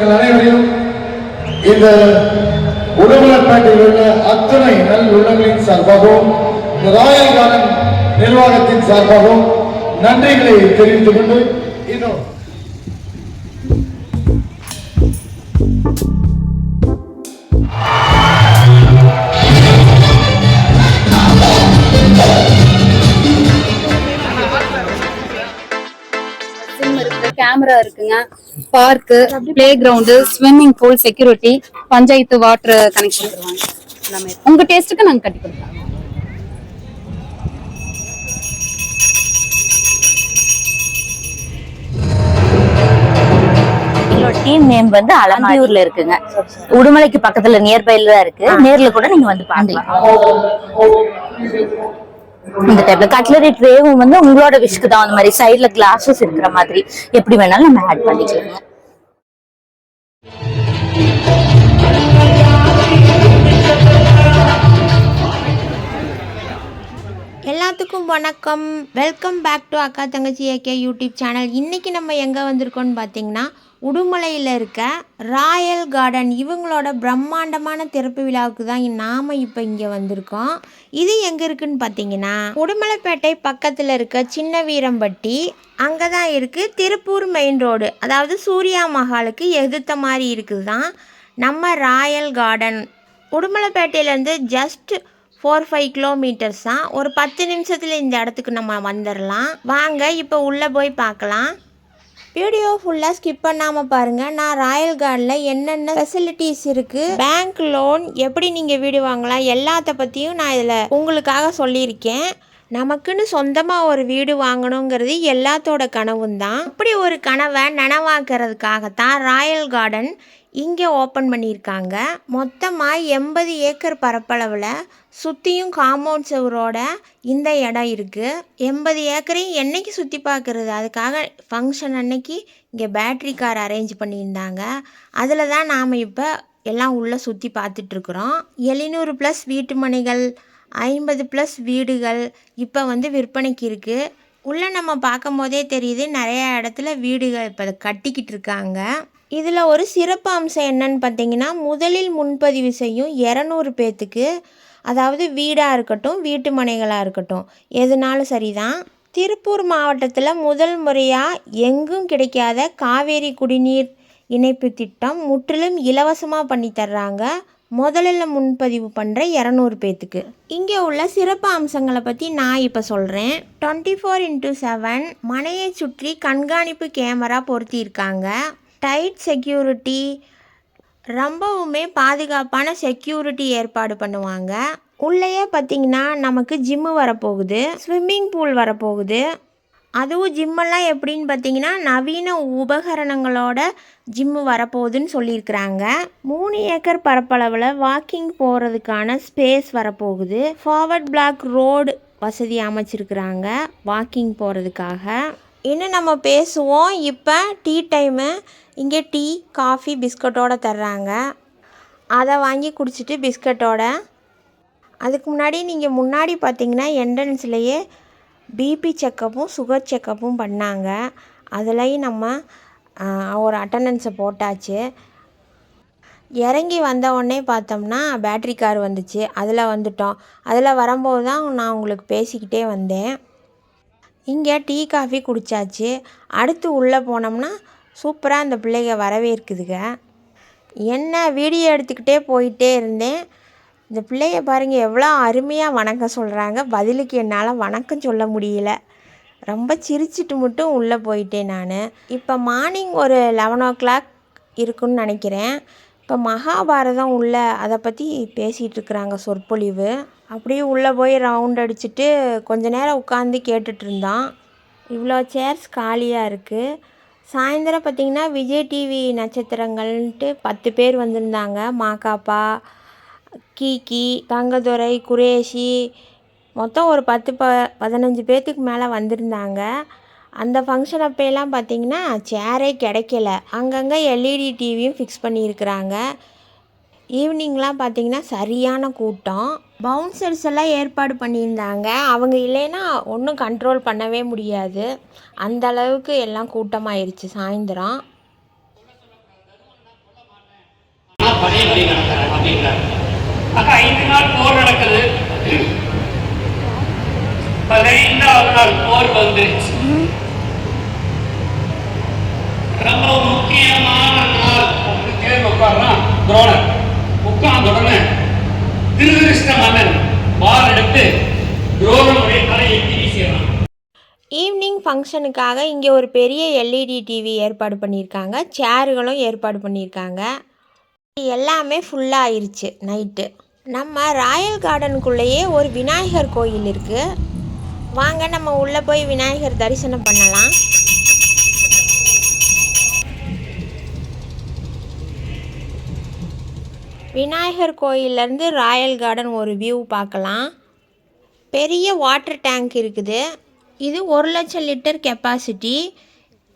தங்கள் அனைவரையும் இந்த உடுமலைப்பேட்டையில் உள்ள அத்தனை நல் உள்ளங்களின் சார்பாகவும் இந்த ராயல் கார்டன் நிர்வாகத்தின் சார்பாகவும் நன்றிகளை தெரிவித்துக் கொண்டு இன்னும் கேமரா இருக்குங்க, park, play ground, swimming pool, security, panchayat water connection தருவாங்க. எல்லாமே உங்க டேஸ்ட்டுக்கு நாங்க கட்டி கொடுப்போம். டீம் நேம் வந்து அலம்பியூர்ல இருக்குங்க. உடுமலைக்கு பக்கத்துல நியர்பைல தான் இருக்கு. நேர்ல கூட நீங்க வந்து பாக்கலாம். இந்த டைப்ல கட்லரி ட்ரேவும் வந்து உங்களோட விஷுக்கு தான் அந்த மாதிரி சைடுல கிளாஸஸ் இருக்கிற மாதிரி எப்படி வேணாலும் நம்ம ஆட் பண்ணிக்கலாம். எல்லாத்துக்கும் வணக்கம். வெல்கம் பேக் டு அக்கா தங்கச்சி ஏகே யூடியூப் சேனல். இன்றைக்கி நம்ம எங்கே வந்திருக்கோன்னு பார்த்தீங்கன்னா உடுமலையில் இருக்க ராயல் கார்டன் இவங்களோட பிரம்மாண்டமான திறப்பு விழாவுக்கு தான் நாம் இப்போ இங்கே வந்திருக்கோம். இது எங்கே இருக்குதுன்னு பார்த்தீங்கன்னா உடுமலைப்பேட்டை பக்கத்தில் இருக்க சின்ன வீரம்பட்டி அங்கே தான் இருக்குது. திருப்பூர் மெயின் ரோடு, அதாவது சூர்யா மஹாலுக்கு எதிர்த்த மாதிரி இருக்குது தான் நம்ம ராயல் கார்டன். உடுமலைப்பேட்டையிலேருந்து ஜஸ்ட் 4-5 கிலோமீட்டர்ஸ் தான். ஒரு 10 நிமிஷத்தில் இந்த இடத்துக்கு நம்ம வந்துடலாம். வாங்க இப்போ உள்ளே போய் பார்க்கலாம். வீடியோ ஃபுல்லாக ஸ்கிப் பண்ணாமல் பாருங்கள். நான் ராயல் கார்டனில் என்னென்ன ஃபெசிலிட்டிஸ் இருக்குது, பேங்க் லோன் எப்படி நீங்கள் வீடு வாங்கலாம், எல்லாத்த பற்றியும் நான் இதில் உங்களுக்காக சொல்லியிருக்கேன். நமக்குன்னு சொந்தமாக ஒரு வீடு வாங்கணுங்கிறது எல்லாத்தோட கனவும் தான். அப்படி ஒரு கனவை நனவாக்குறதுக்காகத்தான் ராயல் கார்டன் இங்கே ஓப்பன் பண்ணியிருக்காங்க. மொத்தமாக 80 ஏக்கர் பரப்பளவில் சுற்றியும் காம்பவுண்ட் சுவரோட இந்த இடம் இருக்குது. 80 ஏக்கரையும் என்றைக்கு சுற்றி பார்க்குறது, அதுக்காக ஃபங்க்ஷன் அன்னைக்கு இங்கே பேட்ரி கார் அரேஞ்ச் பண்ணியிருந்தாங்க. அதில் தான் நாம் இப்போ எல்லாம் உள்ளே சுற்றி பார்த்துட்ருக்குறோம். 700+ வீட்டு மனைகள், 50+ வீடுகள் இப்போ வந்து விற்பனைக்கு இருக்குது. உள்ளே நம்ம பார்க்கும் போதே தெரியுது நிறையா இடத்துல வீடுகள் இப்போ கட்டிக்கிட்டு இருக்காங்க. இதில் ஒரு சிறப்பு அம்சம் என்னன்னு பார்த்தீங்கன்னா, முதலில் முன்பதிவு செய்யும் 200 பேர்த்துக்கு, அதாவது வீடாக இருக்கட்டும் வீட்டு மனைகளாக இருக்கட்டும் எதுனாலும் சரிதான். திருப்பூர் மாவட்டத்தில் முதல் முறையாக எங்கும் கிடைக்காத காவேரி குடிநீர் இணைப்பு திட்டம் முற்றிலும் இலவசமாக பண்ணி தர்றாங்க. முதலில் முன்பதிவு பண்ணுற 200 பேர்த்துக்கு. இங்கே உள்ள சிறப்பு அம்சங்களை பற்றி நான் இப்போ சொல்கிறேன். 24x7 மனையை சுற்றி கண்காணிப்பு கேமரா பொருத்தியிருக்காங்க. டைட் செக்யூரிட்டி, ரொம்பவுமே பாதுகாப்பான செக்யூரிட்டி ஏற்பாடு பண்ணுவாங்க. உள்ளேயே பார்த்திங்கன்னா நமக்கு ஜிம்மு வரப்போகுது, ஸ்விம்மிங் பூல் வரப்போகுது. அதுவும் ஜிம்மெல்லாம் எப்படின்னு பார்த்தீங்கன்னா நவீன உபகரணங்களோட ஜிம்மு வரப்போகுதுன்னு சொல்லியிருக்கிறாங்க. 3 ஏக்கர் பரப்பளவில் வாக்கிங் போகிறதுக்கான ஸ்பேஸ் வரப்போகுது. ஃபார்வர்ட் பிளாக் ரோடு வசதி அமைச்சிருக்கிறாங்க வாக்கிங் போகிறதுக்காக. இன்னும் நம்ம பேசுவோம். இப்போ டீ டைமு. இங்கே டீ, காஃபி, பிஸ்கட்டோடு தர்றாங்க. அதை வாங்கி குடிச்சிட்டு பிஸ்கட்டோட. அதுக்கு முன்னாடி நீங்கள் முன்னாடி பார்த்தீங்கன்னா என்ட்ரன்ஸ்லேயே பிபி செக்கப்பும் சுகர் செக்கப்பும் பண்ணாங்க. அதுலேயும் நம்ம ஒரு அட்டண்டன்ஸை போட்டாச்சு. இறங்கி வந்த உடனே பார்த்தோம்னா பேட்ரி கார் வந்துச்சு, அதில் வந்துட்டோம். அதில் வரும்போது தான் நான் உங்களுக்கு பேசிக்கிட்டே வந்தேன். இங்கே டீ காஃபி குடித்தாச்சு. அடுத்து உள்ளே போனோம்னா சூப்பராக அந்த பிள்ளைங்க வரவேற்குதுங்க. என்ன வீடியோ எடுத்துக்கிட்டே போயிட்டே இருந்தேன். இந்த பிள்ளைய பாருங்கள் எவ்வளோ அருமையாக வணக்கம் சொல்கிறாங்க. பதிலுக்கு என்னால் வணக்கம் சொல்ல முடியல. ரொம்ப சிரிச்சிட்டு மட்டும் உள்ளே போயிட்டேன் நான். இப்போ மார்னிங் ஒரு 11 o'clock இருக்குன்னு நினைக்கிறேன். இப்போ மகாபாரதம் உள்ள அதை பற்றி பேசிகிட்டு இருக்கிறாங்க சொற்பொழிவு. அப்படியே உள்ளே போய் ரவுண்ட் அடிச்சுட்டு கொஞ்ச நேரம் உட்காந்து கேட்டுட்டு இருந்தோம். இவ்வளோ சேர்ஸ் காலியாக இருக்குது. சாயந்தரம் பார்த்திங்கன்னா விஜய் டிவி நட்சத்திரங்கள்ன்ட்டு 10 பேர் வந்திருந்தாங்க. மாக்காப்பா, கீகி, தங்கதுரை, குரேஷி, மொத்தம் ஒரு 10-15 பேர்த்துக்கு மேலே வந்திருந்தாங்க. அந்த ஃபங்க்ஷன் அப்போலாம் பார்த்திங்கன்னா சேரே கிடைக்கல. அங்கங்கே எல்இடி டிவியும் ஃபிக்ஸ் பண்ணியிருக்கிறாங்க. ஈவினிங்லாம் பார்த்திங்கன்னா சரியான கூட்டம். பவுன்சர்ஸ் எல்லாம் ஏற்பாடு பண்ணியிருந்தாங்க. அவங்க இல்லைன்னா ஒன்றும் கண்ட்ரோல் பண்ணவே முடியாது. அந்த அளவுக்கு எல்லாம் கூட்டமாயிருச்சு சாயந்தரம். 5 நாள் போர் நடக்குது. 15வது நாள் போர் வந்துருச்சு. ரொம்ப முக்கியமான நாள். தேர்வு உட்கார்றான் துரோணர். உட்கார்ந்த உடனே திருதரிஷ்ட மன்னன் வாள் எடுத்து துரோணனுடைய தலையை வீசிடுறான். ஈவினிங் ஃபங்க்ஷனுக்காக இங்கே ஒரு பெரிய எல்இடி டிவி ஏற்பாடு பண்ணியிருக்காங்க, சேர்களும் ஏற்பாடு பண்ணியிருக்காங்க. எல்லாமே ஃபுல்லாக ஆயிடுச்சு நைட்டு. நம்ம ராயல் கார்டனுக்குள்ளேயே ஒரு விநாயகர் கோயில் இருக்குது. வாங்க நம்ம உள்ளே போய் விநாயகர் தரிசனம் பண்ணலாம். விநாயகர் கோயிலேருந்து ராயல் கார்டன் ஒரு வியூ பார்க்கலாம். பெரிய வாட்டர் டேங்க் இருக்குது. இது 1,00,000 லிட்டர் கெப்பாசிட்டி.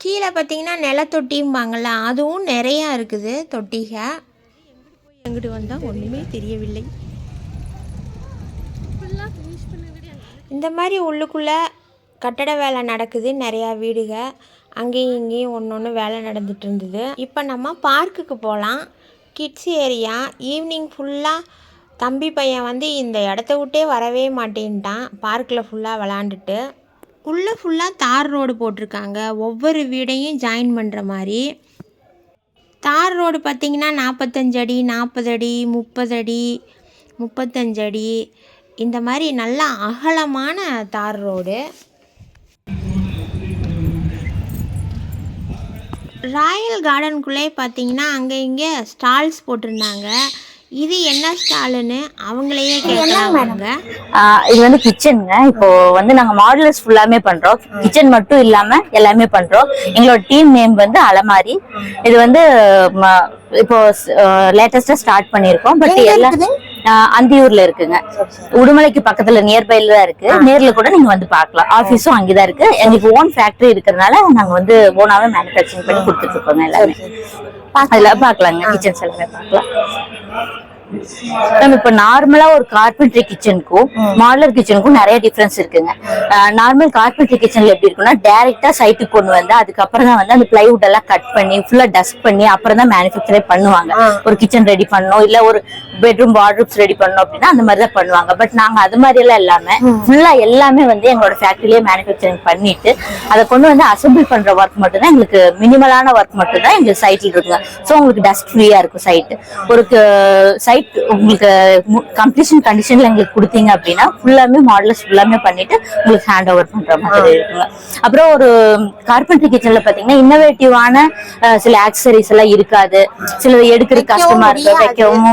கீழே பார்த்திங்கன்னா நிலத்தொட்டியும்பாங்கள்ல, அதுவும் நிறையா இருக்குது தொட்டிக. எங்கிட்டு வந்தால் ஒன்றுமே தெரியவில்லை. இந்த மாதிரி உள்ளுக்குள்ளே கட்டட வேலை நடக்குது, நிறையா வீடுக அங்கேயும் இங்கேயும் ஒன்று வேலை நடந்துட்டு இருந்தது. இப்போ நம்ம பார்க்குக்கு போகலாம். Kids area. ஈவினிங் ஃபுல்லாக தம்பி பையன் வந்து இந்த இடத்த விட்டே வரவே மாட்டேன்ட்டான். பார்க்கில் ஃபுல்லாக விளாண்டுட்டு உள்ளே ஃபுல்லாக தார் ரோடு போட்டிருக்காங்க, ஒவ்வொரு வீடையும் ஜாயின் பண்ணுற மாதிரி. தார் ரோடு பார்த்திங்கன்னா 45 அடி, 40 அடி, 30 அடி, 35 அடி, இந்த மாதிரி நல்லா அகலமான தார் ரோடு. ராயல் கார்டனுக்குள்ளே பார்த்தீங்கன்னா அங்கே இங்கே ஸ்டால்ஸ் போட்டிருந்தாங்க. இது என்ன ஸ்டாலுன்னு அவங்களையே கேட்கறாங்க. இது வந்து கிச்சனுங்க. இப்போ வந்து நாங்க மாடுலர்ஸ் ஃபுல்லாமே பண்றோம். கிச்சன் மட்டும் இல்லாம எல்லாமே பண்றோம். எங்களோட டீம் நேம் வந்து அலமாரி. இது வந்து இப்போ லேட்டஸ்டா ஸ்டார்ட் பண்ணிருக்கோம். பட் எல்லாம் அந்தியூர்ல இருக்குங்க. உடுமலைக்கு பக்கத்துல நியர்பைல தான் இருக்கு. நேர்ல கூட நீங்க வந்து பார்க்கலாம். ஆபீஸும் அங்கதான் இருக்கு. எங்களுக்கு ஓன் ஃபேக்டரி இருக்கிறதுனால நாங்க வந்து ஓனாவே மேனுஃபேக்சரிங் பண்ணி கொடுத்துட்டு இருக்கோம். எல்லாமே அதெல்லாம் பார்க்கலாங்க. கிச்சன்ஸ் எல்லாமே பார்க்கலாம். நம்ம இப்ப நார்மலா ஒரு கார்பென்ட்ரி கிச்சனுக்கும் மாடலர் கிச்சனுக்கும் நிறைய டிஃபரன்ஸ் இருக்குங்க. நார்மல் கார்பென்ட்ரி கிச்சன்ல எப்படி இருக்குன்னா டைரக்டா சைட்டுக்கு கொண்டு வந்து அதுக்கப்புறம் தான் வந்து அந்த பிளைவுட் எல்லாம் கட் பண்ணி ஃபுல்லா டஸ்ட் பண்ணி அப்புறம் தான் மேனுஃபேக்சரே பண்ணுவாங்க. ஒரு கிச்சன் ரெடி பண்ணணும், இல்ல ஒரு பெட்ரூம் வார்ட்ரூப்ஸ் ரெடி பண்ணணும் அப்படின்னா அந்த மாதிரி தான் பண்ணுவாங்க. பட் நாங்க அது மாதிரி எல்லாம் இல்லாம ஃபுல்லா எல்லாமே வந்து எங்களோட ஃபேக்டரியிலேயே மேனுஃபேக்சரிங் பண்ணிட்டு அதை கொண்டு வந்து அசம்பிள் பண்ற ஒர்க் மட்டும் தான் எங்களுக்கு, மினிமலான ஒர்க் மட்டும் தான் எங்களுக்கு சைட்ல இருக்குங்க. ஸோ உங்களுக்கு டஸ்ட் ஃப்ரீயா இருக்கும் சைட். ஒரு சைட் உங்களுக்கு கம்ப்ளீஷன் கண்டிஷன்ல எங்களுக்கு கொடுத்தீங்க அப்படின்னா ஃபுல்லாமே மாடலர்ஸ் ஃபுல்லாமே பண்ணிட்டு உங்களுக்கு ஹேண்ட் ஓவர் பண்ற மாதிரி இருக்குங்க. அப்புறம் ஒரு கார்பென்ட்ரி கிச்சன்ல பாத்தீங்கன்னா இன்னோவேட்டிவான சில ஆக்சசரிஸ் எல்லாம் இருக்காது. சில எடுக்கிற கஷ்டமா இருக்கு, வைக்கவும்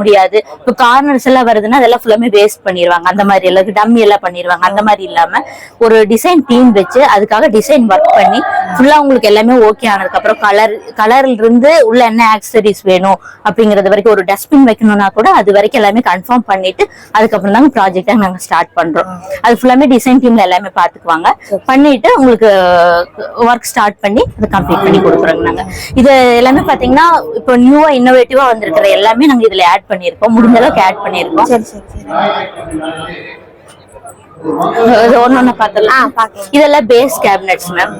முடியாது. இப்போ கார்னர்ஸ் எல்லாம் வருதுன்னா அதெல்லாம் ஃபுல்லாமே வேஸ்ட் பண்ணிடுவாங்க. அந்த மாதிரி எல்லாம் டம்மி எல்லாம் பண்ணிடுவாங்க. அந்த மாதிரி இல்லாம ஒரு டிசைன் டீம் வச்சு அதுக்காக டிசைன் ஒர்க் பண்ணி ஃபுல்லா உங்களுக்கு எல்லாமே ஓகே ஆனதுக்கு அப்புறம் கலர்ல இருந்து உள்ள என்ன ஆக்சசரிஸ் வேணும் அப்படிங்கறது வரைக்கும், ஒரு டஸ்ட்பின் வைக்கணும்னா கூட அது வரைக்கும் எல்லாமே கன்ஃபார்ம் பண்ணிட்டு அதுக்கப்புறம் தான் ப்ராஜெக்டா நாங்க ஸ்டார்ட் பண்றோம். அது ஃபுல்லாமே டிசைன் டீம்ல எல்லாமே பாத்துக்குவாங்க. பண்ணிட்டு உங்களுக்கு ஒர்க் ஸ்டார்ட் பண்ணி அதை கம்ப்ளீட் பண்ணி கொடுக்குறோங்க. நாங்க இது எல்லாமே பாத்தீங்கன்னா இப்போ நியூவா இன்னோவேட்டிவா வந்திருக்கிற எல்லாமே நாங்க இதுல ஆட் பண்ணிருக்கோம். முடிஞ்ச அளவுக்கு ஆட் பண்ணிருக்கோம். இதெல்லாம் பேஸ் கேபினட்ஸ் மேம்.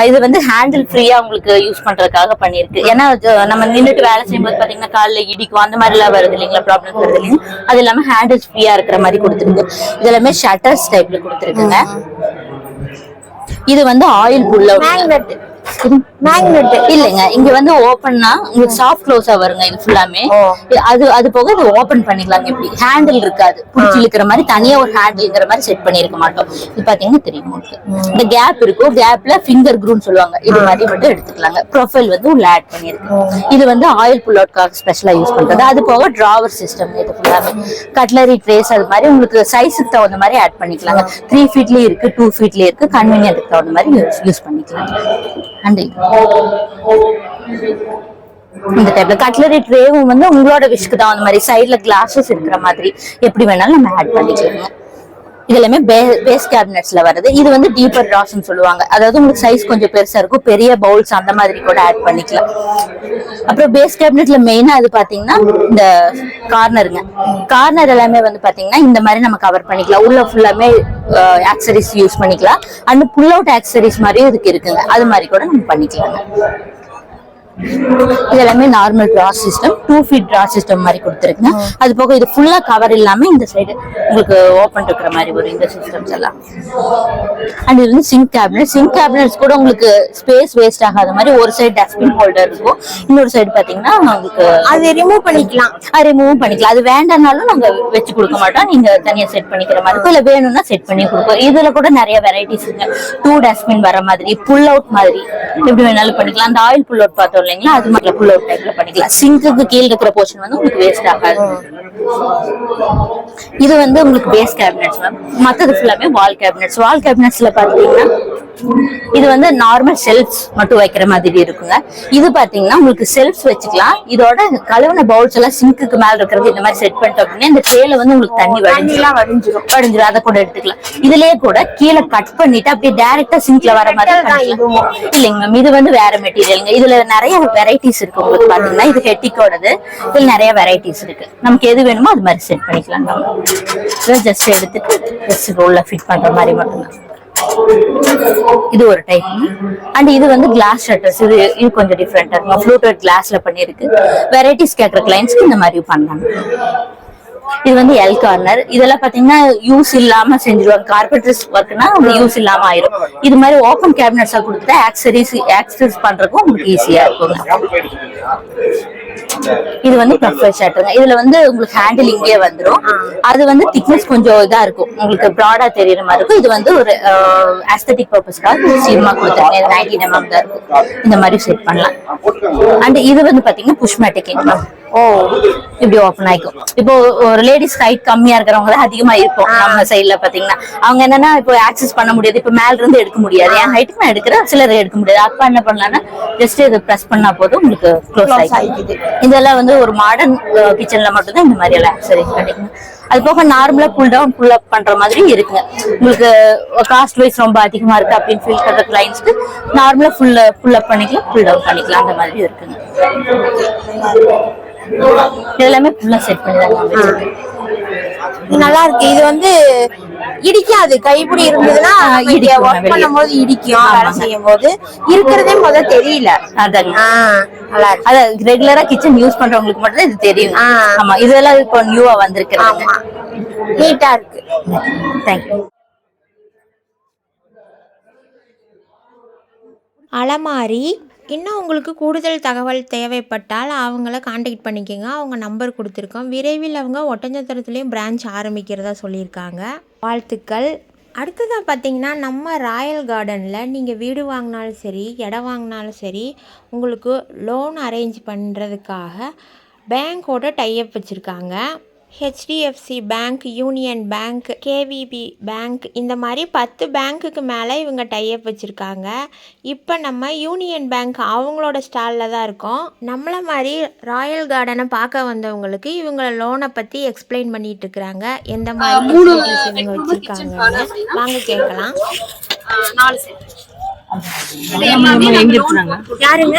இது வந்து ஹேண்டில் ஃப்ரீயா உங்களுக்கு யூஸ் பண்றதுக்காக பண்ணிருக்கு. ஏன்னா நம்ம நின்றுட்டு வேலை செய்யும்போது பாத்தீங்கன்னா காலைல இடிக்கும் அந்த மாதிரி எல்லாம் வருது இல்லைங்களா, ப்ராப்ளம் வருது இல்லைங்க. அது இல்லாம ஹேண்டில்ஸ் ஃப்ரீயா இருக்கிற மாதிரி கொடுத்துருக்கு. இது எல்லாமே ஷட்டர்ஸ் டைப்ல கொடுத்துருக்குங்க. இது வந்து ஆயில் புல் மேக்னெட் இல்லைங்க. இங்க வந்து ஓபன்னா உங்களுக்கு சாஃப்ட் க்ளோஸா வருங்க. இது ஃபுல்லாமே அது போக இது ஓபன் பண்ணிக்கலாங்க. எப்படி ஹேண்டில் இருக்காது, புடிச்சு இழுக்கிற மாதிரி தனியா ஒரு ஹேண்டில் இருக்கிற மாதிரி செட் பண்ணிருக்க மாட்டோம். இது பாத்தீங்கன்னா தெரியும் உங்களுக்கு. இந்த கேப் இருக்கும், கேப்ல ஃபிங்கர் க்ரூன்னு சொல்லுவாங்க. இது மாதிரி மட்டும் எடுத்துக்கலாங்க. ப்ரொஃபைல் வந்து உள்ள ஆட் பண்ணிருக்கு. இது வந்து ஆயில் புல் அவுட்காக ஸ்பெஷலா யூஸ் பண்றது. அது போக டிராவர் சிஸ்டம். இது ஃபுல்லாமே கட்லரி ட்ரேஸ் அது மாதிரி உங்களுக்கு சைஸுக்கு தகுந்த மாதிரி ஆட் பண்ணிக்கலாங்க. 3 ஃபீட்லயே இருக்கு, 2 ஃபீட்லயே இருக்கு. கன்வீனியன்ட்க்கு தகுந்த மாதிரி யூஸ் பண்ணிக்கலாம். இந்த டைப்ல கட்லரி ட்ரேவும் வந்து உங்களோட விஷுக்கு தான் அந்த மாதிரி சைட்ல கிளாஸஸ் இருக்கிற மாதிரி எப்படி வேணாலும் நம்ம ஆட் பண்ணிக்கலாங்க. இது எல்லாமே பேஸ் கேபினட்ஸ்ல வருது. இது வந்து டீப்பர் ட்ராஸ்ன்னு சொல்லுவாங்க. அதாவது உங்களுக்கு சைஸ் கொஞ்சம் பெருசா இருக்கும், பெரிய பவுல்ஸ் அந்த மாதிரி கூட ஆட் பண்ணிக்கலாம். அப்புறம் பேஸ் கேபினட்ல மெயினா அது பாத்தீங்கன்னா இந்த கார்னருங்க. கார்னர் எல்லாமே வந்து பாத்தீங்கன்னா இந்த மாதிரி நம்ம கவர் பண்ணிக்கலாம். உள்ள ஃபுல்லாமே ஆக்சரிஸ் யூஸ் பண்ணிக்கலாம். அண்ட் புல் அவுட் ஆக்சரிஸ் மாதிரியும் இதுக்கு இருக்குங்க. அது மாதிரி கூட நம்ம பண்ணிக்கலாங்க. இது எல்லாமே normal draw system, 2 feet draw system மாதிரி கொடுத்துருக்குங்க. அது போக இது ஃபுல்லா கவர் இல்லாம இந்த சைடு உங்களுக்கு ஓப்பன் இருக்கிற மாதிரி வரும் இந்த சிஸ்டம்ஸ் எல்லாம். அண்ட் இது வந்து சிங்க் கேபினட்ஸ் கூட உங்களுக்கு ஸ்பேஸ் வேஸ்ட் ஆகாத மாதிரி ஒரு சைடு டஸ்ட்பின் ஹோல்டர் இருக்கும், இன்னொரு சைடு பாத்தீங்கன்னா உங்களுக்கு அது ரிமூவ் பண்ணிக்கலாம். அது வேண்டாம்னாலும் நாங்க வச்சு கொடுக்க மாட்டோம், நீங்க தனியா செட் பண்ணிக்கிற மாதிரி இருக்கும். இல்ல வேணும்னா செட் பண்ணி கொடுப்போம். இதுல கூட நிறைய வெரைட்டிஸ் இருக்கு. 2 டஸ்ட்பின் வர மாதிரி, புல் அவுட் மாதிரி எப்படி வேணாலும் பண்ணிக்கலாம். அந்த ஆயில் புல் அவுட் பார்த்தோம் இல்லைங்களா, அது மாதிரி புல் அவுட் டைப்ல பண்ணிக்கலாம். சிங்க்குக்கு கீழே இருக்கிற போர்ஷன் வந்து உங்களுக்கு வேஸ்ட் ஆகாது. இது வந்து உங்களுக்கு பேஸ் கேபினட்ஸ் மேம். மற்றது ஃபுல்லாமே வால் கேபினட்ஸ். வால் கேபினட்ஸ்ல பாத்தீங்கன்னா இது வந்து நார்மல் செல்ஃப்ஸ் மட்டும் வைக்கிற மாதிரி இருக்குங்க. இது பாத்தீங்கன்னா உங்களுக்கு செல்ஃப்ஸ் வச்சுக்கலாம். இதோட கழுவின பவுல்ஸ் எல்லாம் சிங்க்குக்கு மேல இருக்கிறது இந்த மாதிரி செட் பண்ணிட்டோம் அப்படின்னா இந்த ட்ரேல வந்து உங்களுக்கு தண்ணி வடிஞ்சிரும், அதை கூட எடுத்துக்கலாம். இதுலயே கூட கீழே கட் பண்ணிட்டு அப்படியே டைரக்டா சிங்க்ல வர மாதிரி இல்லைங்க மேம். இது வந்து வேற மெட்டீரியலுங்க. இதுல நிறைய வெரைட்டிஸ் இருக்கு உங்களுக்கு பாத்தீங்கன்னா. இது ஹெட்டிக்கோடது. இதுல நிறைய வெரைட்டிஸ் இருக்கு. நமக்கு எது வேணுமோ அது மாதிரி செட் பண்ணிக்கலாம். நம்ம ஜஸ்ட் எடுத்துட்டு ஜஸ்ட் ரோல்ல ஃபிட் பண்ற மாதிரி மட்டும்தான். இது ஒரு டைப். அண்ட் இது வந்து கிளாஸ் ஷட்டர்ஸ். இது கொஞ்சம் டிஃபரெண்டா இருக்கும். ஃப்ளூட்டட் கிளாஸ்ல பண்ணிருக்கு. வெரைட்டிஸ் கேட்கற கிளைண்ட்ஸ்க்கு இந்த மாதிரி பண்ணலாம். இது வந்து எல் கார்னர். இதெல்லாம் பாத்தீங்கன்னா யூஸ் இல்லாம செஞ்சிருவாங்க. கார்பெண்டர்ஸ் ஒர்க்னா யூஸ் இல்லாம ஆயிரும். இது மாதிரி ஓபன் கேபினட்ஸா கொடுத்துட்டா ஆக்சசரிஸ் பண்றதுக்கும் உங்களுக்கு ஈஸியா இருக்கும். இது வந்து ப்ரொஃபைல் ஷட்டருங்க. இதுல வந்து உங்களுக்கு ஹேண்டில் இங்கே வந்துரும். அது வந்து திக்னஸ் கொஞ்சம் இதா இருக்கும், உங்களுக்கு ப்ராடா தெரியற மாதிரி இருக்கும். இது வந்து ஒரு ஆஸ்தெட்டிக் பர்பஸ்க்காக சீமா கொடுத்துருங்க. 19 mm தான் இருக்கும். இந்த மாதிரி செட் பண்ணலாம். அண்ட் இது வந்து பாத்தீங்கன்னா புஷ்மேட்டிக். இப்படி ஓப்பன் ஆயிக்கும். இப்போ ஒரு லேடிஸ் ஹைட் கம்மியா இருக்கிறவங்க அதிகமா இருக்கும் நம்ம சைட்ல பாத்தீங்கன்னா. அவங்க என்னன்னா இப்போ ஆக்சஸ் பண்ண முடியாது, இப்போ மேல இருந்து எடுக்க முடியாது. என் ஹைட்டுக்கு நான் எடுக்கிறேன், சிலர் எடுக்க முடியாது. அப்ப என்ன பண்ணலாம்னா ஜஸ்ட் இதை பிரஸ் பண்ணா போதும் உங்களுக்கு க்ளோஸ் ஆயிக்குது. இதெல்லாம் வந்து ஒரு மாடர்ன் கிச்சன்ல மட்டும் தான் இந்த மாதிரி எல்லாம் ஆக்சசரிஸ் கிடைக்கும். அது போக நார்மலா புல் டவுன் புல் அப் பண்ற மாதிரி இருக்குங்க. உங்களுக்கு காஸ்ட் வைஸ் ரொம்ப அதிகமா இருக்கு அப்படின்னு ஃபீல் பண்ற கிளைண்ட்ஸ்க்கு நார்மலா புல் அப் பண்ணிக்கலாம், புல் டவுன் பண்ணிக்கலாம். அந்த மாதிரி இருக்குங்க. எல்லாமே ஃபுல்லா செட் பண்ணிடலாம். நல்லா இருக்கு. இது வந்து இடிக்காது. கைப்பிடி இருந்ததுன்னா ஒர்க் பண்ணும்போது இடிக்கும். வேலை செய்யும் போது இருக்கிறதே முதல்ல தெரியல. அதான் ரெகுலரா கிச்சன் யூஸ் பண்றவங்களுக்கு மட்டும் தான் இது தெரியும். ஆமா, இதெல்லாம் இப்போ நியூவா வந்திருக்கு. நீட்டா இருக்கு. தேங்க்யூ. அலமாரி. இன்னும் உங்களுக்கு கூடுதல் தகவல் தேவைப்பட்டால் அவங்கள காண்டாக்ட் பண்ணிக்கோங்க. அவங்க நம்பர் கொடுத்துருக்கோம். விரைவில் அவங்க ஒட்டஞ்சத்திரத்துலேயும் பிரான்ச் ஆரம்பிக்கிறதா சொல்லியிருக்காங்க. வாழ்த்துக்கள். அடுத்ததாக பார்த்தீங்கன்னா நம்ம ராயல் கார்டனில் நீங்கள் வீடு வாங்கினாலும் சரி, இடம் வாங்கினாலும் சரி, உங்களுக்கு லோன் அரேஞ்ச் பண்ணுறதுக்காக பேங்க்கோட டைப் வச்சுருக்காங்க. HDFC bank, union bank, KVB bank, இந்த மாதிரி 10 பேங்க்குக்கு மேலே இவங்க டைப் வச்சுருக்காங்க. இப்போ நம்ம யூனியன் பேங்க் அவங்களோட ஸ்டாலில் தான் இருக்கோம். நம்மளை மாதிரி ராயல் கார்டனை பார்க்க வந்தவங்களுக்கு இவங்க லோனை பற்றி எக்ஸ்பிளைன் பண்ணிட்டு இருக்கிறாங்க. எந்த மாதிரி இவங்க வச்சுருக்காங்க வாங்க கேட்கலாம். 4 செட். யாருங்க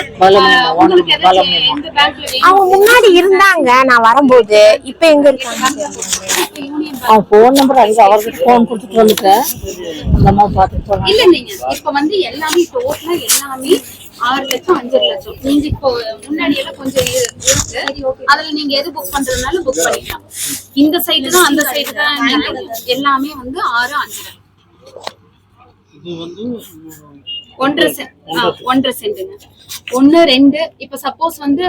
அவங்க முன்னாடி இருந்தாங்க நான் வரும்போது? இப்ப எங்க இருக்காங்க? போன் நம்பர் அங்க அவருக்கு போன் கொடுத்துட்டு வந்துட்டேன். அந்த அம்மா பார்த்துட்டு போறாங்க. இல்ல நீங்க இப்ப வந்து எல்லாமே டோட்டலா எல்லாமே 6 லட்சம் 5 லட்சம். நீங்க இப்போ முன்னாடி எல்லாம் கொஞ்சம் இருக்கு, அதுல நீங்க எது புக் பண்றதுனால புக் பண்ணிக்கலாம். இந்த சைடு தான் அந்த சைடு தான் எல்லாமே வந்து 6 5. இது வந்து 1.5 சென்ட்டுங்க. 1 2 இப்ப சப்போஸ் வந்து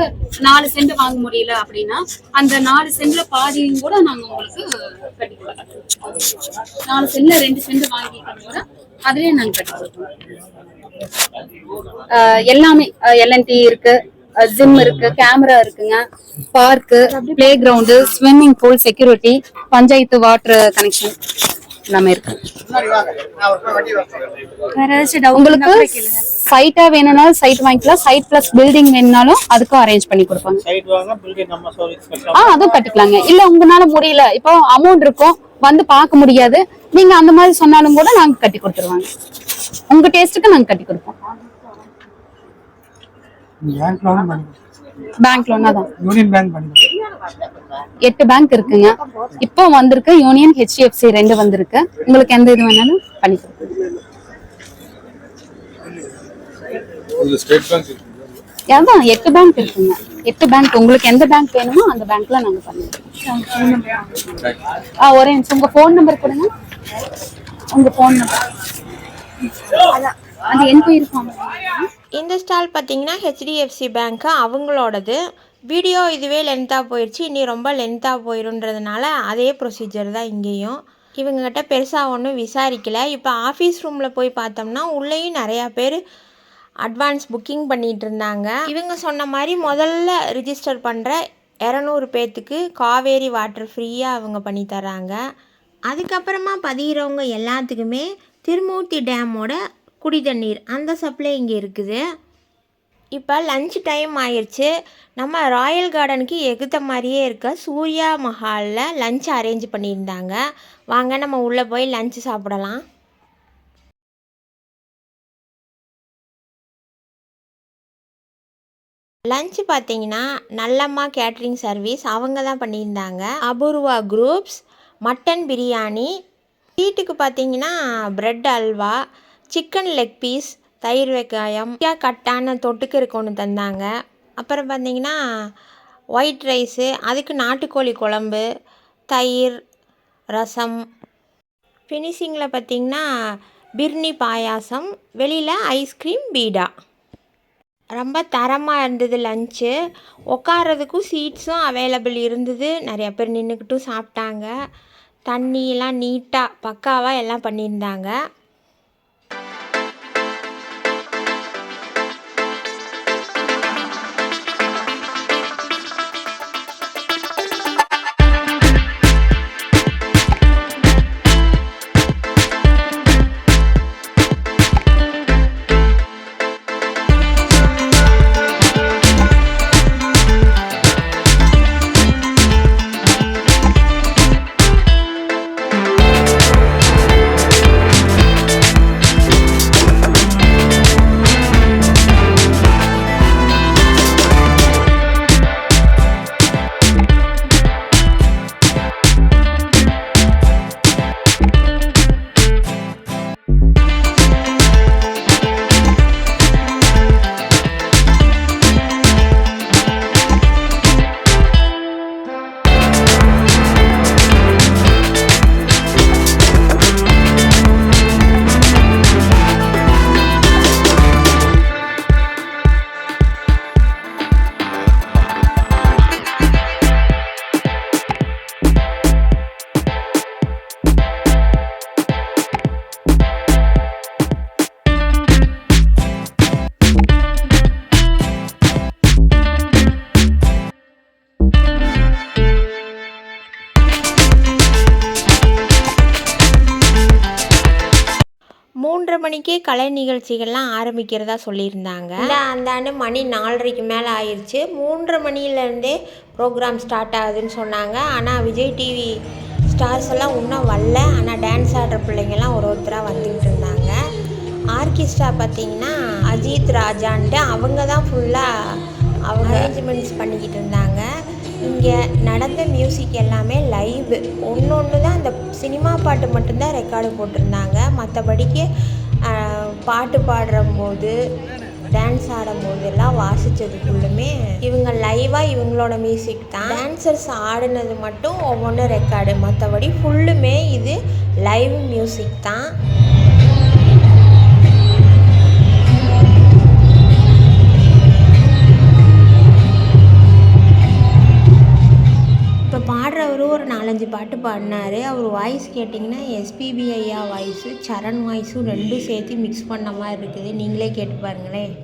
4 சென்ட் வாங்க முடியல அப்படின்னா அந்த 4 சென்ட்ல பாதியும் கூட நாங்க உங்களுக்கு கட்டி கொடுக்கலாம். 4 சென்ட்ல 2 சென்ட் வாங்கிக்கலாம் கூட அதுலயே நாங்க கட்டி கொடுப்போம். எல்லாமே LNT இருக்கு, ஜிம் இருக்கு, கேமரா இருக்குங்க, park, play ground, swimming pool, security, panchayat water connection எல்லாமே இருக்கு. உங்களுக்கு சைட்டா வேணும்னாலும் சைட் வாங்கிக்கலாம். சைட் பிளஸ் பில்டிங் வேணும்னாலும் அதுக்கும் அரேஞ்ச் பண்ணி கொடுப்பாங்க. அதுவும் கட்டிக்கலாங்க. இல்ல உங்களால முடியல, இப்போ அமௌண்ட் இருக்கும் வந்து பார்க்க முடியாது, நீங்க அந்த மாதிரி சொன்னாலும் கூட நாங்க கட்டி கொடுத்துருவாங்க. உங்க டேஸ்ட்டுக்கு நாங்க கட்டி கொடுப்போம். பேங்க் லோன் தான் யூனியன் பேங்க் பண்ணுங்க. 8 பேங்க் இருக்குங்க. இப்போ வந்திருக்கு யூனியன், HDFC 2 வந்திருக்கு. உங்களுக்கு எந்த இது வேணாலும் பண்ணி கொடுப்போம். அதான் 8 பேங்க் இருக்குங்க. 8 பேங்க், உங்களுக்கு எந்த பேங்க் வேணுமோ அந்த பேங்க்ல நாங்க பண்ணிடுறோம். ஒரே நிமிஷம், உங்க ஃபோன் நம்பர் கொடுங்க. உங்க ஃபோன் நம்பர் அந்த என்கொயரி ஃபார்ம். இந்த ஸ்டால் பார்த்தீங்கன்னா ஹெச்டிஎஃப்சி பேங்க்கு அவங்களோடது. வீடியோ இதுவே லென்த்தாக போயிடுச்சு, இனி ரொம்ப லென்த்தாக போயிடுன்றதுனால அதே ப்ரொசீஜர் தான் இங்கேயும். இவங்ககிட்ட பெருசாக ஒன்றும் விசாரிக்கலை. இப்போ ஆஃபீஸ் ரூமில் போய் பார்த்தோம்னா உள்ளேயும் நிறையா பேர் அட்வான்ஸ் புக்கிங் பண்ணிகிட்டு இருந்தாங்க. இவங்க சொன்ன மாதிரி முதல்ல ரிஜிஸ்டர் பண்ணுற 200 பேர்த்துக்கு காவேரி வாட்டர் ஃப்ரீயாக அவங்க பண்ணி தராங்க. அதுக்கப்புறமா பதிகிறவங்க எல்லாத்துக்குமே திருமூர்த்தி டேமோட குடி தண்ணீர் அந்த சப்ளை இங்கே இருக்குது. இப்போ லஞ்ச் டைம் ஆயிடுச்சு. நம்ம ராயல் கார்டனுக்கு எகுத்த மாதிரியே இருக்க சூர்யா மஹாலில் லஞ்ச் அரேஞ்ச் பண்ணியிருந்தாங்க. வாங்க நம்ம உள்ளே போய் லஞ்ச் சாப்பிடலாம். லஞ்ச் பார்த்தீங்கன்னா நல்லம்மா கேட்ரிங் சர்வீஸ் அவங்க தான் பண்ணியிருந்தாங்க. அபூர்வா குரூப்ஸ் மட்டன் பிரியாணி, வீட்டுக்கு பார்த்தீங்கன்னா bread halwa, chicken leg piece, தயிர் வெங்காயம், கட்டான தொட்டுக்கு ஒன்று தந்தாங்க. அப்புறம் பார்த்தீங்கன்னா ஒயிட் ரைஸு, அதுக்கு நாட்டுக்கோழி குழம்பு, தயிர், ரசம். ஃபினிஷிங்கில் பார்த்தீங்கன்னா பிர்னி பாயாசம், வெளியில் ஐஸ்கிரீம், பீடா. ரொம்ப தரமாக இருந்தது லஞ்சு. உட்காரதுக்கும் சீட்ஸும் அவைலபிள் இருந்தது. நிறையா பேர் நின்றுக்கிட்டும் சாப்பிட்டாங்க. தண்ணியெல்லாம் நீட்டாக பக்காவாக எல்லாம் பண்ணியிருந்தாங்க. மணிக்கே கலை நிகழ்ச்சிகள்லாம் ஆரம்பிக்கிறதா சொல்லியிருந்தாங்க. அந்த ஆண்டு மணி 4:30க்கு மேலே ஆயிடுச்சு. 3:30 மணிலேருந்தே ப்ரோக்ராம் ஸ்டார்ட் ஆகுதுன்னு சொன்னாங்க. ஆனால் விஜய் டிவி ஸ்டார்ஸ் எல்லாம் இன்னும் வரல. ஆனால் டான்ஸ் ஆடுற பிள்ளைங்கள்லாம் ஒருத்தராக வந்துக்கிட்டு இருந்தாங்க. ஆர்கெஸ்ட்ரா பார்த்திங்கன்னா அஜித் ராஜான்ட்டு அவங்க தான் ஃபுல்லாக அவங்க அரேஞ்ச்மெண்ட்ஸ் பண்ணிக்கிட்டு இருந்தாங்க. இங்கே நடந்த மியூசிக் எல்லாமே லைவ். ஒன்று தான் அந்த சினிமா பாட்டு மட்டும்தான் ரெக்கார்டு போட்டிருந்தாங்க. மற்றபடிக்கு பாட்டு பாடுறம்போது டான்ஸ் ஆடும்போது எல்லாம் வாசித்ததுக்குள்ளுமே இவங்க லைவாக இவங்களோட மியூசிக் தான். டான்சர்ஸ் ஆடினது மட்டும் ஒவ்வொன்றும் ரெக்கார்டு, மற்றபடி ஃபுல்லுமே இது லைவ் மியூசிக் தான். இப்போ பாடுறவரும் ஒரு 4-5 பாட்டு பாடினார். அவர் வாய்ஸ் கேட்டிங்கன்னா எஸ்பிபி ஐயா வாய்ஸு சரண் வாய்ஸும் ரெண்டும் சேர்த்து மிக்ஸ் பண்ண மாதிரி இருக்குது. நீங்களே கேட்டு பாருங்களேன்.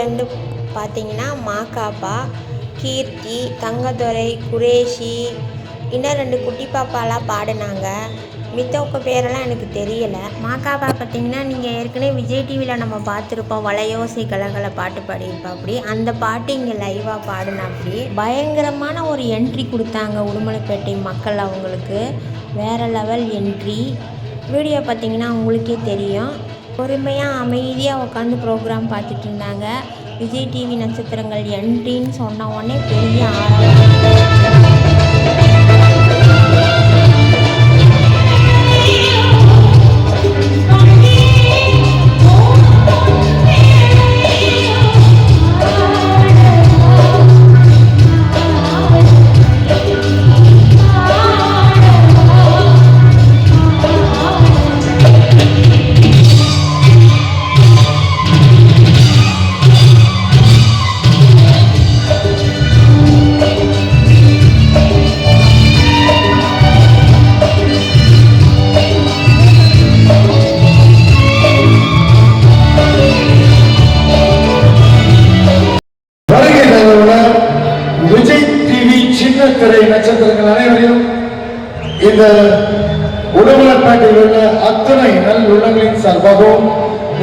டிவிலேருந்து பார்த்தீங்கன்னா மாக்காப்பா, கீர்த்தி, தங்கதுரை, குரேஷி, இன்னும் 2 குட்டி பாப்பாலாம் பாடினாங்க. மித்தவங்க பேரெல்லாம் எனக்கு தெரியலை. மாக்காப்பா பார்த்தீங்கன்னா நீங்கள் ஏற்கனவே விஜய் டிவியில் நம்ம பார்த்துருப்போம், வளையோசை கலகல பாட்டு பாடியிருப்பாப்படி. அந்த பாட்டு இங்கே லைவாக பாடினாப்படி. பயங்கரமான ஒரு என்ட்ரி கொடுத்தாங்க உடுமலைப்பேட்டை மக்கள். அவங்களுக்கு வேறு லெவல் என்ட்ரி. வீடியோ பார்த்தீங்கன்னா உங்களுக்கே தெரியும். பொறுமையாக அமைதியாக உட்காந்து ப்ரோக்ராம் பார்த்துட்டு இருந்தாங்க. விஜய் டிவி நட்சத்திரங்கள் என்ட்ரின்னு சொன்ன உடனே பெரிய ஆரவாரம். திரை நட்சத்திரங்கள் அனைவரையும் இந்த உடுமலைப்பேட்டையில் உள்ள அத்தனை நல் உள்ளங்களின் சார்பாகவும்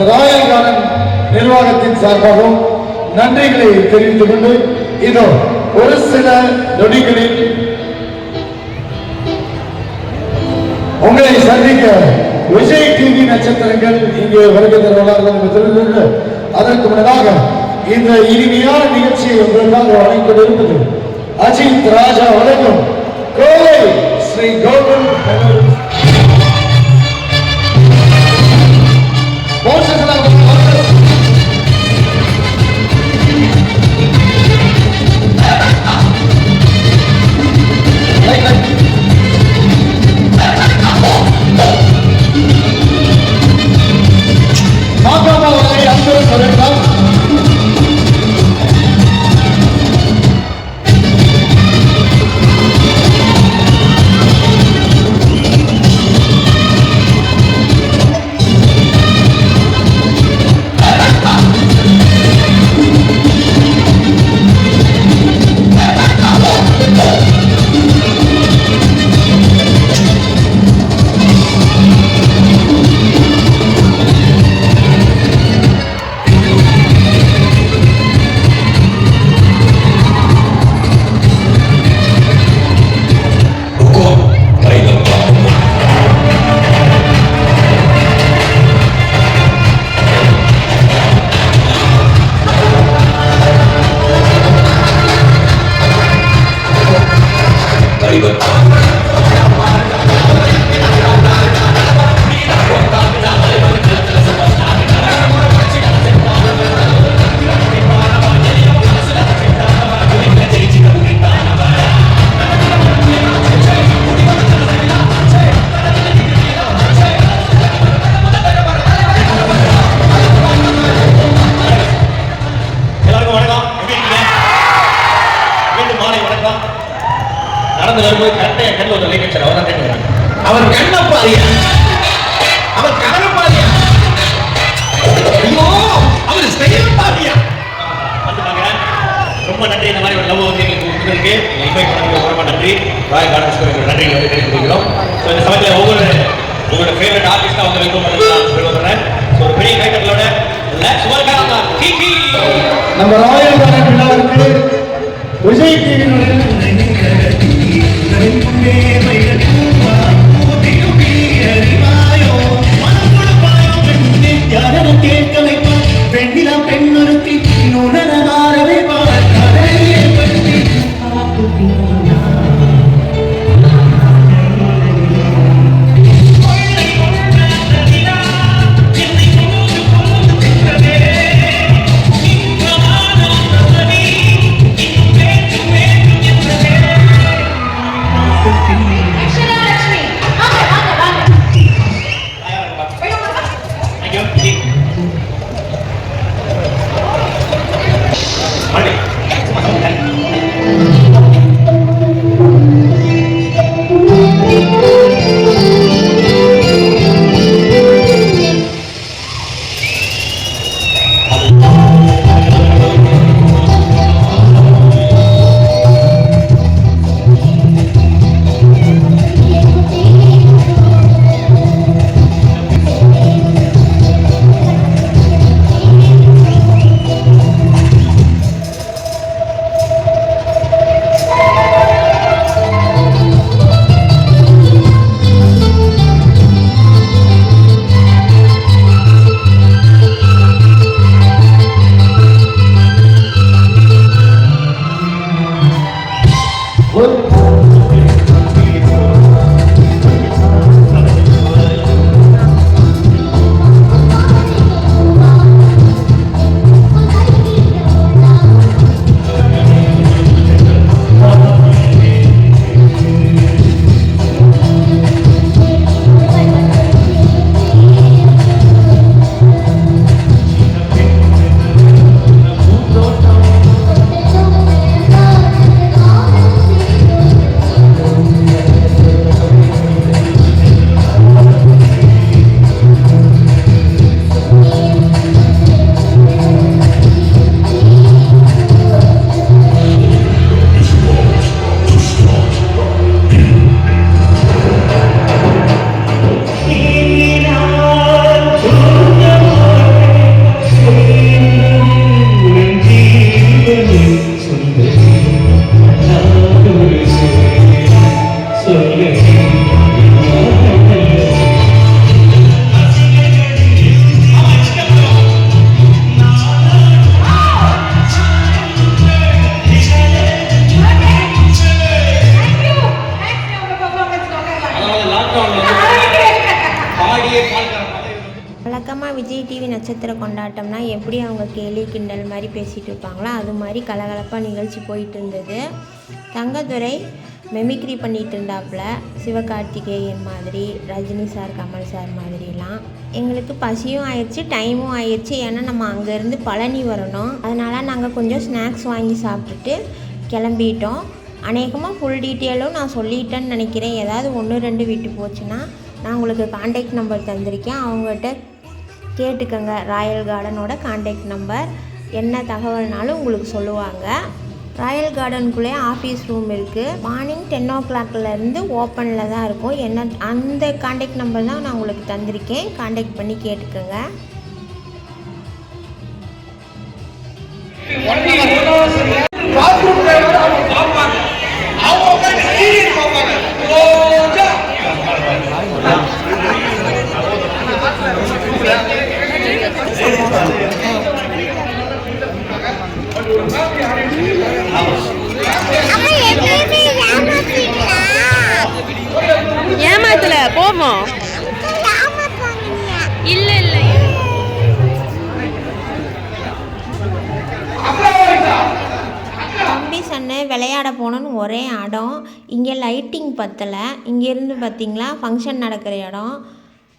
ராயல் கார்டன் நிர்வாகத்தின் சார்பாகவும் நன்றிகளை தெரிவித்துக் கொண்டு இதோ ஒரு சில நொடிகளில் உங்களை சந்திக்க விஜய் டிவி நட்சத்திரங்கள் இங்கே வருகை தருவார்கள். அதற்கு முன்னதாக இந்த இனிமையான நிகழ்ச்சியை உங்களுக்காக வழங்கிக் கொண்டிருப்பது அஜித் ராஜா வழங்கும் கோவை ஸ்ரீ கௌதம் அவர் கண்ணப்பாரியா, அவர் கனகப்பாரியா, ஐயோ அவர் செயல்பாரியா. ரொம்ப நன்றி. இந்த மாதிரி ஒரு லவ் வந்து எங்களுக்கு கொடுத்துருக்கு, இன்வைட் பண்ணதுக்கு ரொம்ப நன்றி. ராயல் கார்டன்ஸ்க்கு நன்றி வந்து தெரிவிக்கிறோம். ஸோ இந்த சமயத்தில் உங்களோட ஃபேவரட் ஆர்டிஸ்டாக வந்து வெல்கம் பண்ணுறேன். ஸோ ஒரு பெரிய கைத்தட்டலோட நம்ம ராயல் கார்டன் விழாவுக்கு விஜய் டிவியினுடைய வழக்கமாக விஜய் டிவி நட்சத்திர கொண்டாட்டம்னா எப்படி அவங்க கேலி கிண்டல் மாதிரி பேசிகிட்டு இருப்பாங்களோ அது மாதிரி கலகலப்பாக நிகழ்ச்சி போயிட்டு இருந்தது. தங்கதுரை மெமிக்ரி பண்ணிகிட்டு இருந்தாப்புல, சிவகார்த்திகேயன் மாதிரி, ரஜினி சார், கமல் சார் மாதிரிலாம். எங்களுக்கு பசியும் ஆயிடுச்சு, டைமும் ஆயிடுச்சு. ஏன்னா நம்ம அங்கேருந்து பழனி வரணும். அதனால் நாங்கள் கொஞ்சம் ஸ்நாக்ஸ் வாங்கி சாப்பிட்டுட்டு கிளம்பிட்டோம். அநேகமாக ஃபுல் டீட்டெயிலும் நான் சொல்லிட்டேன்னு நினைக்கிறேன். ஏதாவது 1-2 விட்டு போச்சுன்னா நான் உங்களுக்கு கான்டாக்ட் நம்பர் தந்திருக்கேன், அவங்ககிட்ட கேட்டுக்கோங்க. ராயல் கார்டனோட கான்டாக்ட் நம்பர், என்ன தகவல்னாலும் உங்களுக்கு சொல்லுவாங்க. ராயல் கார்டனுக்குள்ளே ஆஃபீஸ் ரூம் இருக்குது. மார்னிங் 10 o'clockலேருந்து ஓப்பனில் தான் இருக்கும். என்ன அந்த கான்டாக்ட் நம்பர் தான் நான் உங்களுக்கு தந்திருக்கேன், கான்டாக்ட் பண்ணி கேட்டுக்கோங்க. ஏமாத்தல போவோம். இல்ல இல்ல தம்பி சன்னு விளையாட போகணுன்னு ஒரே இடம். இங்கே லைட்டிங் பத்தலை. இங்கேருந்து பார்த்திங்களா ஃபங்க்ஷன் நடக்கிற இடம்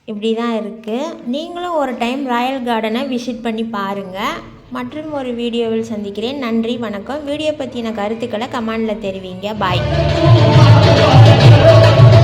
இப்படி தான் இருக்குது. நீங்களும் ஒரு டைம் ராயல் கார்டனை விசிட் பண்ணி பாருங்கள். மற்றும் ஒரு வீடியோவில் சந்திக்கிறேன். நன்றி, வணக்கம். வீடியோ பற்றின கருத்துக்களை கமெண்டில் தெரிவிங்க. பாய்.